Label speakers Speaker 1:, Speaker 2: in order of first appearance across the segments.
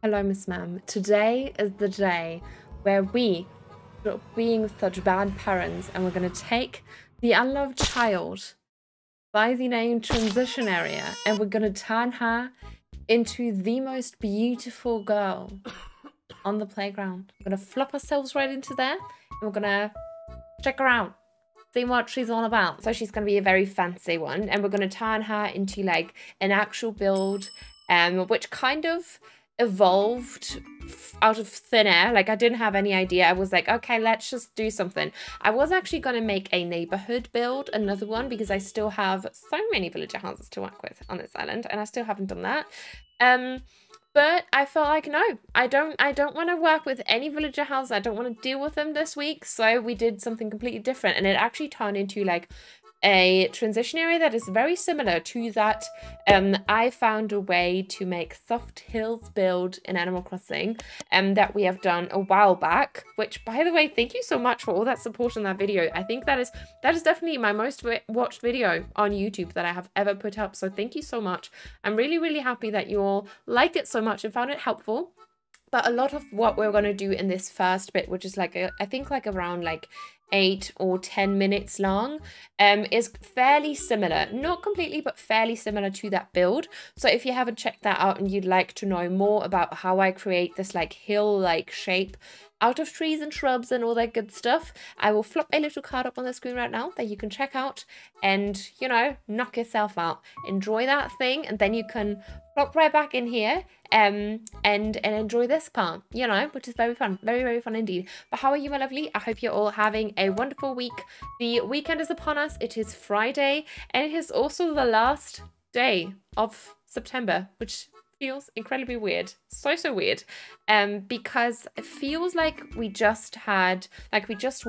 Speaker 1: Hello, Miss Ma'am. Today is the day where we stop being such bad parents and we're going to take the unloved child by the name Transition Area and we're going to turn her into the most beautiful girl on the playground. We're going to flop ourselves right into there and we're going to check her out, see what she's all about. So she's going to be a very fancy one and we're going to turn her into like an actual build which kind of evolved out of thin air. Like I didn't have any idea. I was like, okay, let's just do something. I was actually going to make a neighborhood build, another one, because I still have so many villager houses to work with on this island and I still haven't done that. But I felt like, no, I don't want to work with any villager house. I don't want to deal with them this week. So we did something completely different and it actually turned into like a transition area that is very similar to that. I found a way to make soft hills build in Animal Crossing that we have done a while back, which, by the way, thank you so much for all that support on that video. I think that is definitely my most watched video on YouTube that I have ever put up, so thank you so much. I'm really happy that you all liked it so much and found it helpful. But a lot of what we're going to do in this first bit, which is like I think like around like 8 or 10 minutes long, is fairly similar, not completely, but fairly similar to that build. So if you haven't checked that out and you'd like to know more about how I create this like hill-like shape out of trees and shrubs and all that good stuff, I will flop a little card up on the screen right now that you can check out and, you know, knock yourself out. Enjoy that thing and then you can flop right back in here and enjoy this part, you know, which is very fun. Very fun indeed. But how are you, my lovely? I hope you're all having a wonderful week. The weekend is upon us. It is Friday and it is also the last day of September, which feels incredibly weird. So weird. Because it feels like we just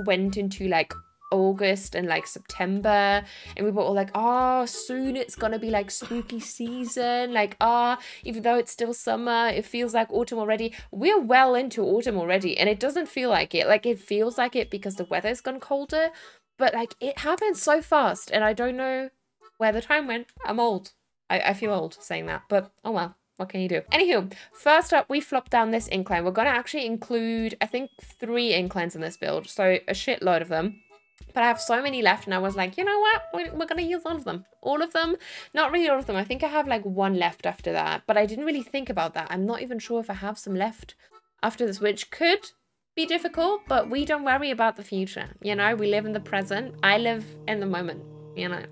Speaker 1: went into like August and like September and we were all like, oh, soon it's gonna be like spooky season, like even though it's still summer, it feels like autumn already. We're well into autumn already and it doesn't feel like it. Like it feels like it because the weather's gone colder, but like it happens so fast and I don't know where the time went. I'm old. I feel old saying that, but oh well. What can you do? Anywho, first up, we flop down this incline. We're going to actually include, I think, 3 inclines in this build. So a shitload of them. But I have so many left and I was like, you know what? We're going to use all of them. All of them? Not really all of them. I think I have like 1 left after that. But I didn't really think about that. I'm not even sure if I have some left after this, which could be difficult. But we don't worry about the future. You know, we live in the present. I live in the moment, you know.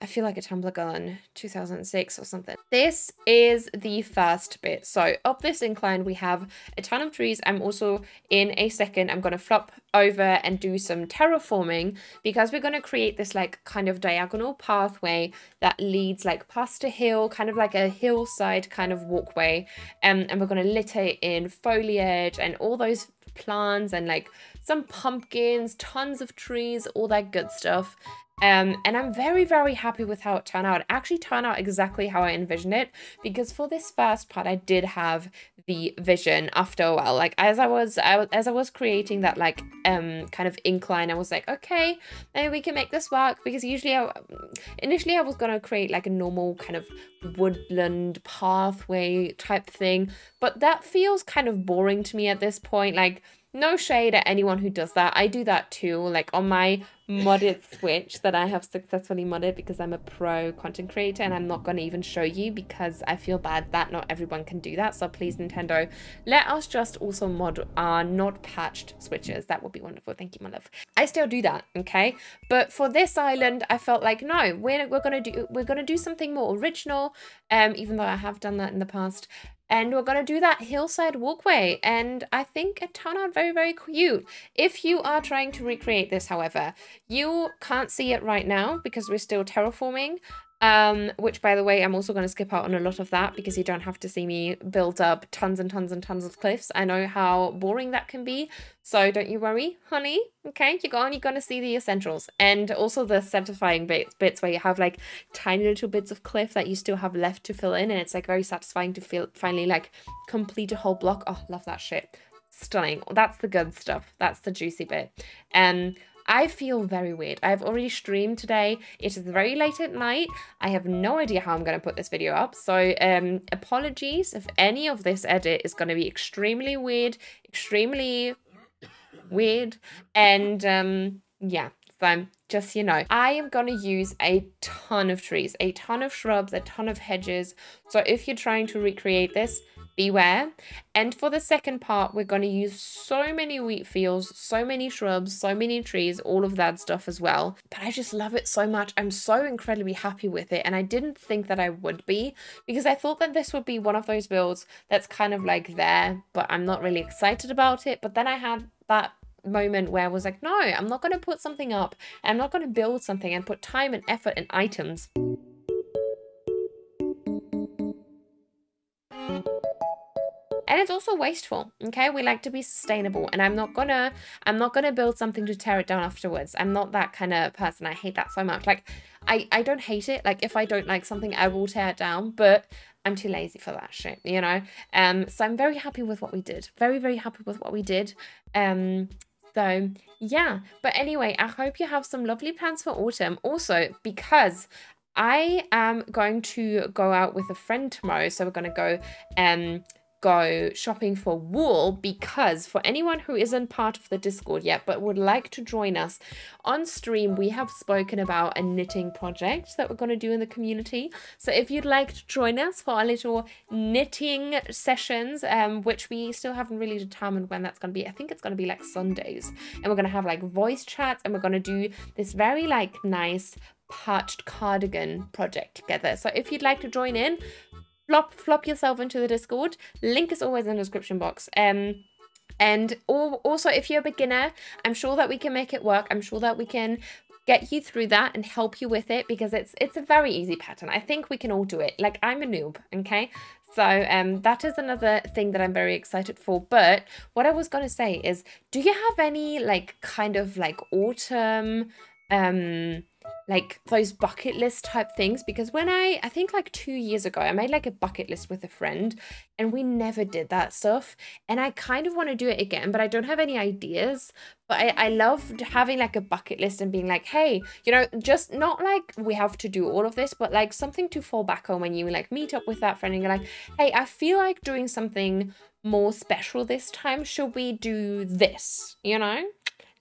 Speaker 1: I feel like a Tumblr girl in 2006 or something. This is the first bit. So up this incline, we have a ton of trees. I'm also, in a second, I'm going to flop over and do some terraforming because we're going to create this like kind of diagonal pathway that leads like past a hill, kind of like a hillside kind of walkway. And we're going to litter it in foliage and all those plants and like some pumpkins, tons of trees, all that good stuff. And I'm very happy with how it turned out. It actually turned out exactly how I envisioned it because for this first part I did have the vision after a while. Like as I was creating that like kind of incline, I was like, okay, maybe we can make this work because initially I was gonna create like a normal kind of woodland pathway type thing, but that feels kind of boring to me at this point. Like no shade at anyone who does that. I do that too, like on my modded Switch that I have successfully modded because I'm a pro content creator and I'm not going to even show you because I feel bad that not everyone can do that. So please, Nintendo, let us just also mod our not patched Switches. That would be wonderful. Thank you, my love. I still do that, okay? But for this island, I felt like, no, we're gonna do something more original, even though I have done that in the past. And we're going to do that hillside walkway. And I think it turned out very cute. If you are trying to recreate this, however, you can't see it right now because we're still terraforming. Which, by the way, I'm also going to skip out on a lot of that because you don't have to see me build up tons and tons of cliffs. I know how boring that can be. So don't you worry, honey. Okay, you're going to see the essentials. And also the satisfying bits where you have like tiny little bits of cliff that you still have left to fill in. And it's like very satisfying to finally like complete a whole block. Oh, love that shit. Stunning. That's the good stuff. That's the juicy bit. I feel very weird. I've already streamed today. It is very late at night. I have no idea how I'm going to put this video up. So apologies if any of this edit is going to be extremely weird, and yeah. So just so you know, I am going to use a ton of trees, a ton of shrubs, a ton of hedges. So if you're trying to recreate this, beware. And for the second part, we're going to use so many wheat fields, so many shrubs, so many trees, all of that stuff as well. But I just love it so much. I'm so incredibly happy with it. And I didn't think that I would be, because I thought that this would be one of those builds that's kind of like there, but I'm not really excited about it. But then I had that moment where I was like, no, I'm not going to put something up. I'm not going to build something and put time and effort and items. And it's also wasteful, okay? We like to be sustainable, and I'm not gonna build something to tear it down afterwards. I'm not that kind of person. I hate that so much. Like, I don't hate it. Like, if I don't like something, I will tear it down, but I'm too lazy for that shit, you know? So I'm very happy with what we did. Very, very happy with what we did. So yeah, but anyway, I hope you have some lovely plans for autumn. Also, because I am going to go out with a friend tomorrow, so we're going to go shopping for wool, because for anyone who isn't part of the Discord yet but would like to join us on stream, we have spoken about a knitting project that we're going to do in the community. So if you'd like to join us for our little knitting sessions, which we still haven't really determined when that's going to be. I think it's going to be like Sundays, and we're going to have like voice chats, and we're going to do this very like nice patched cardigan project together. So if you'd like to join in, flop yourself into the Discord. Link is always in the description box. And also, if you're a beginner, I'm sure that we can make it work. I'm sure that we can get you through that and help you with it, because it's a very easy pattern. I think we can all do it. Like, I'm a noob, okay? So that is another thing that I'm very excited for. But what I was going to say is, do you have any like kind of like autumn like those bucket list type things? Because when I think like 2 years ago, I made like a bucket list with a friend, and we never did that stuff, and I kind of want to do it again, but I don't have any ideas. But I loved having like a bucket list and being like, hey, you know, just not like we have to do all of this, but like something to fall back on when you like meet up with that friend and you're like, hey, I feel like doing something more special this time. Should we do this, you know?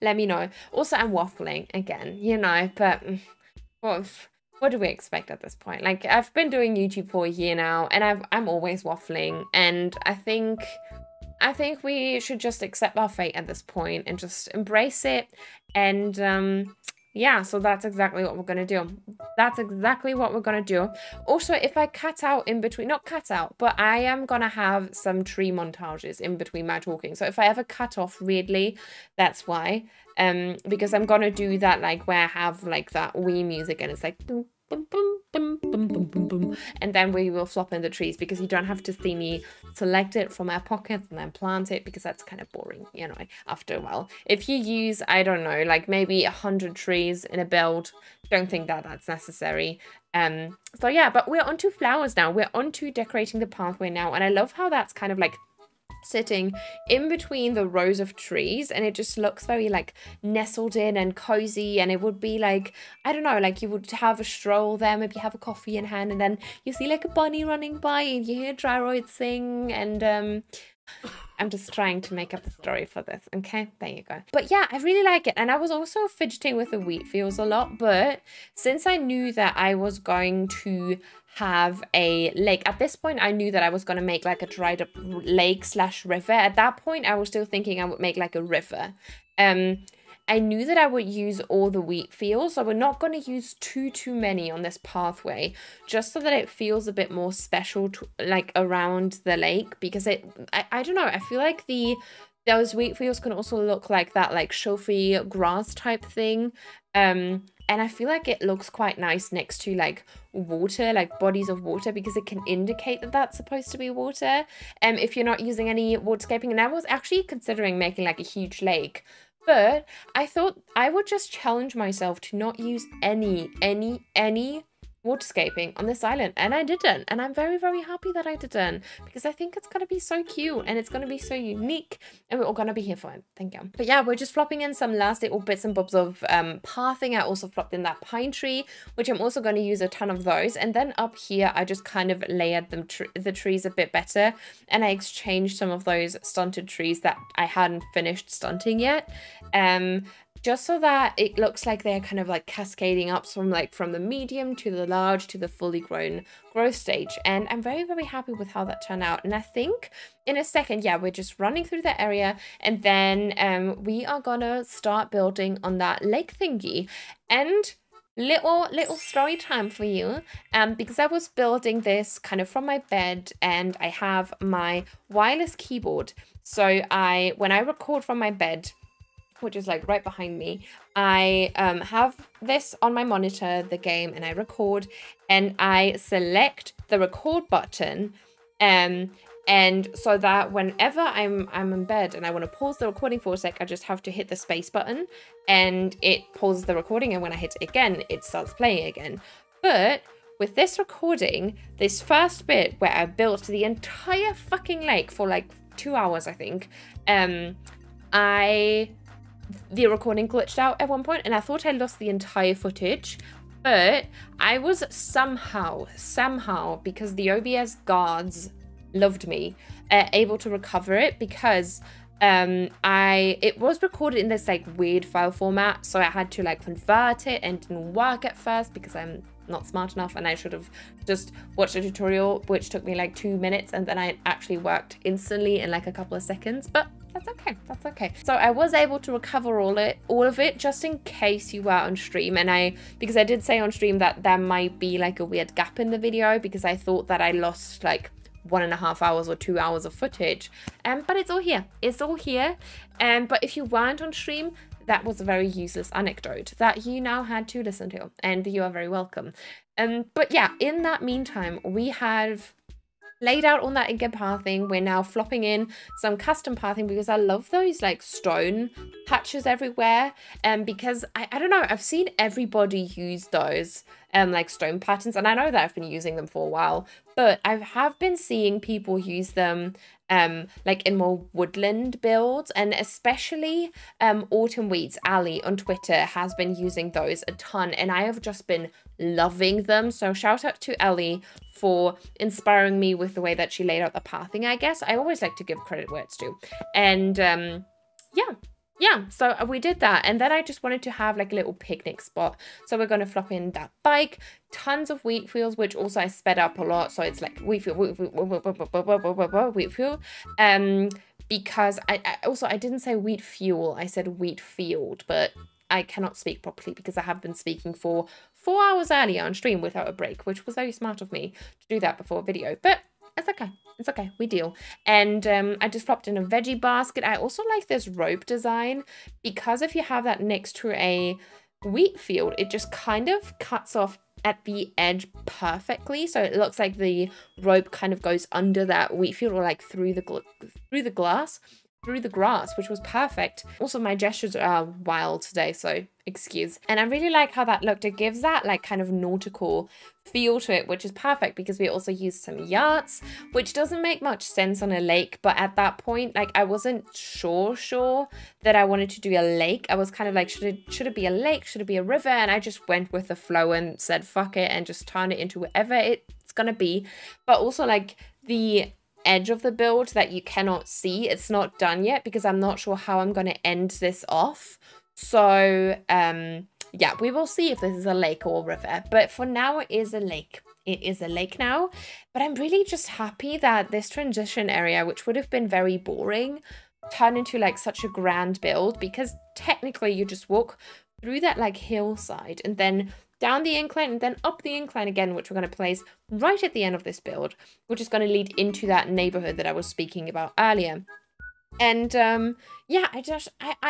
Speaker 1: Let me know. Also, I'm waffling again, you know, but what do we expect at this point? Like, I've been doing YouTube for a year now, and I'm always waffling, and I think we should just accept our fate at this point and just embrace it. And yeah, so that's exactly what we're gonna do. That's exactly what we're gonna do. Also, if I cut out in between, not cut out, but I am gonna have some tree montages in between my talking. So if I ever cut off weirdly, that's why. Because I'm gonna do that like where I have like that wee music and it's like boom, boom, boom, boom, boom, boom, boom, boom, and then we will flop in the trees, because you don't have to see me select it from my pockets and then plant it, because that's kind of boring, you know, after a while. If you use, I don't know, like maybe 100 trees in a build, don't think that that's necessary. So yeah, but we're onto flowers now. We're onto decorating the pathway now, and I love how that's kind of like sitting in between the rows of trees, and it just looks very like nestled in and cozy. And it would be like, I don't know, like you would have a stroll there, maybe have a coffee in hand, and then you see like a bunny running by and you hear Gyroid sing. And I'm just trying to make up a story for this. Okay, there you go. But yeah, I really like it. And I was also fidgeting with the wheat fields a lot, but since I knew that I was going to have a lake, at this point I knew that I was going to make like a dried up lake / river. At that point I was still thinking I would make like a river. I knew that I would use all the wheat fields, so we're not going to use too many on this pathway, just so that it feels a bit more special to, like around the lake, because I don't know, I feel like those wheat fields can also look like that like chauffy grass type thing. And I feel like it looks quite nice next to like water, like bodies of water, because it can indicate that that's supposed to be water. If you're not using any waterscaping. And I was actually considering making like a huge lake, but I thought I would just challenge myself to not use any waterscaping on this island, and I didn't, and I'm very, very happy that I didn't, because I think it's gonna be so cute and it's gonna be so unique, and we're all gonna be here for it. Thank you. But yeah, we're just flopping in some last little bits and bobs of pathing. I also flopped in that pine tree, which I'm also going to use a ton of those, and then up here I just kind of layered them the trees a bit better, and I exchanged some of those stunted trees that I hadn't finished stunting yet, just so that it looks like they're kind of like cascading up from the medium to the large to the fully grown growth stage. And I'm very, very happy with how that turned out. And I think in a second, yeah, we're just running through that area, and then we are gonna start building on that lake thingy. And little story time for you, because I was building this kind of from my bed, and I have my wireless keyboard. So when I record from my bed, which is like right behind me, I have this on my monitor, the game, and I record, and I select the record button, and so that whenever I'm in bed and I want to pause the recording for a sec, I just have to hit the space button and it pauses the recording, and when I hit it again, it starts playing again. But with this recording, this first bit where I built the entire fucking lake for like 2 hours, I think, the recording glitched out at one point, and I thought I lost the entire footage, but I was somehow, because the OBS guards loved me, able to recover it, because it was recorded in this like weird file format, so I had to like convert it, and it didn't work at first because I'm not smart enough, and I should have just watched a tutorial, which took me like 2 minutes, and then I actually worked instantly in like a couple of seconds, but that's okay, that's okay. So I was able to recover all of it, just in case you were on stream, and because I did say on stream that there might be like a weird gap in the video, because I thought that I lost like 1.5 hours or 2 hours of footage, but it's all here, but if you weren't on stream, that was a very useless anecdote that you now had to listen to, and you are very welcome. But yeah, in that meantime, we have laid out all that ingot pathing. We're now flopping in some custom pathing, because I love those like stone patches everywhere, because I don't know, I've seen everybody use those like stone patterns, and I know that I've been using them for a while, but I have been seeing people use them like in more woodland builds, and especially Autumn Weeds Ali on Twitter has been using those a ton, and I have just been loving them. So shout out to Ellie for inspiring me with the way that she laid out the pathing, I guess. I always like to give credit where it's due. And yeah, so we did that, and then I just wanted to have like a little picnic spot, so we're going to flop in that bike, tons of wheat fields, which also I sped up a lot, so it's like wheat field, because I didn't say wheat fuel, I said wheat field, but I cannot speak properly because I have been speaking for 4 hours earlier on stream without a break, which was very smart of me to do that before a video, but it's okay. It's okay, we deal. And I just flopped in a veggie basket. I also like this rope design, because if you have that next to a wheat field, it just kind of cuts off at the edge perfectly. So it looks like the rope kind of goes under that wheat field, or like through the grass, which was perfect. Also, my gestures are wild today, so excuse. And I really like how that looked. It gives that like kind of nautical feel to it, which is perfect, because we also used some yachts, which doesn't make much sense on a lake, but at that point, like, I wasn't sure that I wanted to do a lake. I was kind of like, should it be a lake? Should it be a river? And I just went with the flow and said fuck it, and just turned it into whatever it's gonna be. But also, like, the edge of the build that you cannot see, it's not done yet, because I'm not sure how I'm going to end this off. So yeah, we will see if this is a lake or a river, but for now it is a lake. It is a lake now, but I'm really just happy that this transition area, which would have been very boring, turned into like such a grand build, because technically you just walk through that like hillside and then down the incline and then up the incline again, which we're going to place right at the end of this build, which is going to lead into that neighborhood that I was speaking about earlier. And yeah, I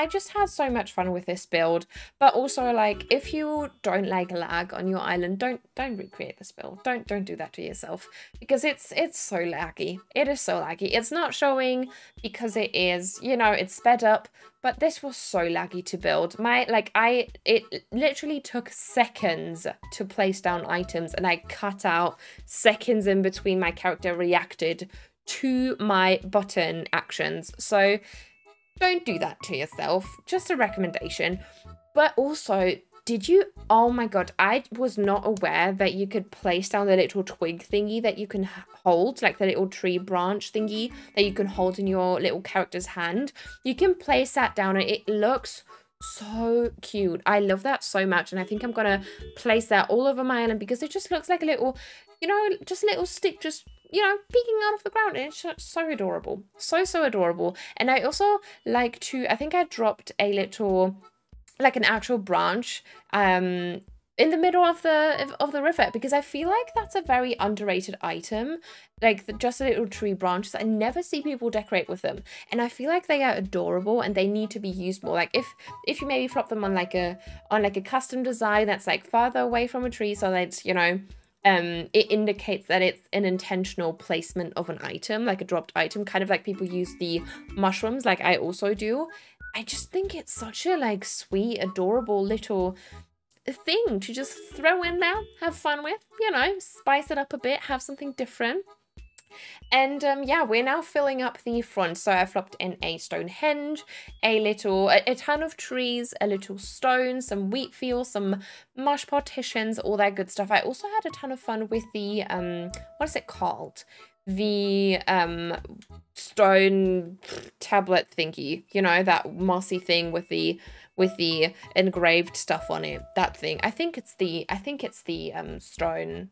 Speaker 1: just had so much fun with this build. But also, like, if you don't like lag on your island, don't recreate this build. Don't do that to yourself, because it's so laggy. It is so laggy. It's not showing because it is, you know, it's sped up, but this was so laggy to build. It literally took seconds to place down items, and I cut out seconds in between my character reacted to my button actions. So don't do that to yourself. Just a recommendation. But also, did you, oh my god, I was not aware that you could place down the little twig thingy that you can hold, like the little tree branch thingy that you can hold in your little character's hand. You can place that down and it looks so cute. I love that so much, and I think I'm gonna place that all over my island because it just looks like a little, you know, just a little stick just, you know, peeking out of the ground, and it's just so adorable. So adorable. And I also like to, I think I dropped a little, like an actual branch in the middle of the river, because I feel like that's a very underrated item, like just a little tree branches. I never see people decorate with them, and I feel like they are adorable and they need to be used more. Like if you maybe flop them on like a custom design that's like farther away from a tree, so that, you know, it indicates that it's an intentional placement of an item, like a dropped item, kind of like people use the mushrooms, like I also do. I just think it's such a like sweet, adorable little thing to just throw in there, have fun with, you know, spice it up a bit, have something different. And yeah, we're now filling up the front. So I flopped in a Stonehenge, a ton of trees, a little stone, some wheat fields, some mush partitions, all that good stuff. I also had a ton of fun with the what is it called? The stone tablet thingy, you know, that mossy thing with the engraved stuff on it, that thing. I think it's the stone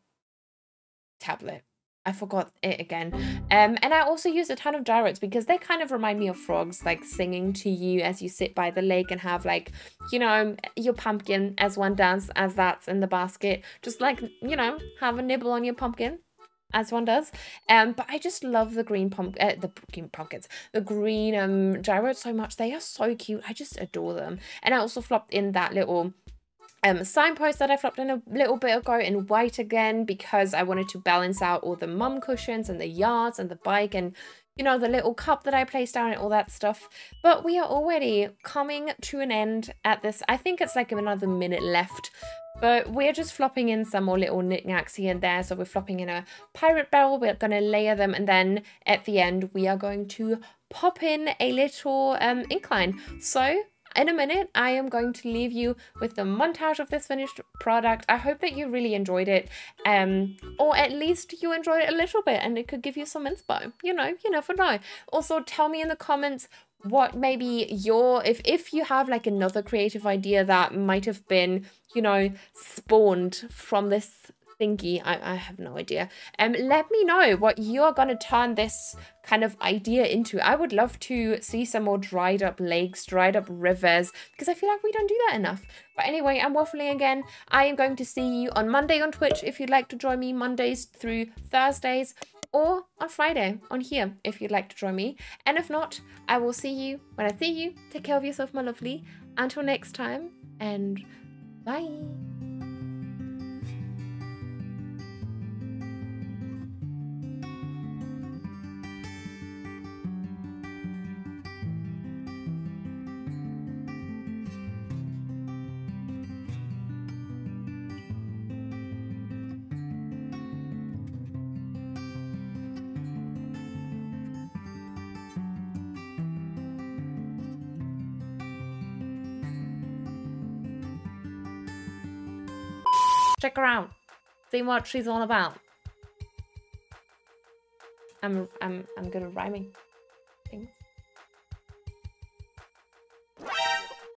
Speaker 1: tablet. I forgot it again. And I also used a ton of gyroids because they kind of remind me of frogs, like singing to you as you sit by the lake and have, like, you know, your pumpkin, as one does, as that's in the basket. Just like, you know, have a nibble on your pumpkin, as one does. But I just love the green pumpkins, the green gyroids so much. They are so cute. I just adore them. And I also flopped in that little signpost that I flopped in a little bit ago in white again, because I wanted to balance out all the mum cushions and the yards and the bike and, you know, the little cup that I placed down and all that stuff. But we are already coming to an end at this. I think it's like another minute left. But we're just flopping in some more little knickknacks here and there. So we're flopping in a pirate barrel. We're going to layer them. And then at the end, we are going to pop in a little incline. So in a minute, I am going to leave you with the montage of this finished product. I hope that you really enjoyed it, or at least you enjoyed it a little bit and it could give you some inspo. You know, you never know. Also, tell me in the comments what maybe if you have like another creative idea that might have been, you know, spawned from this thingy. I have no idea. Let me know what you're gonna turn this kind of idea into. I would love to see some more dried up lakes, dried up rivers, because I feel like we don't do that enough. But anyway, I'm waffling again. I am going to see you on Monday on Twitch if you'd like to join me, Mondays through Thursdays, or on Friday on here if you'd like to join me. And if not, I will see you when I see you. Take care of yourself, my lovely. Until next time, and bye. Check her out. See what she's all about. I'm good at rhyming things.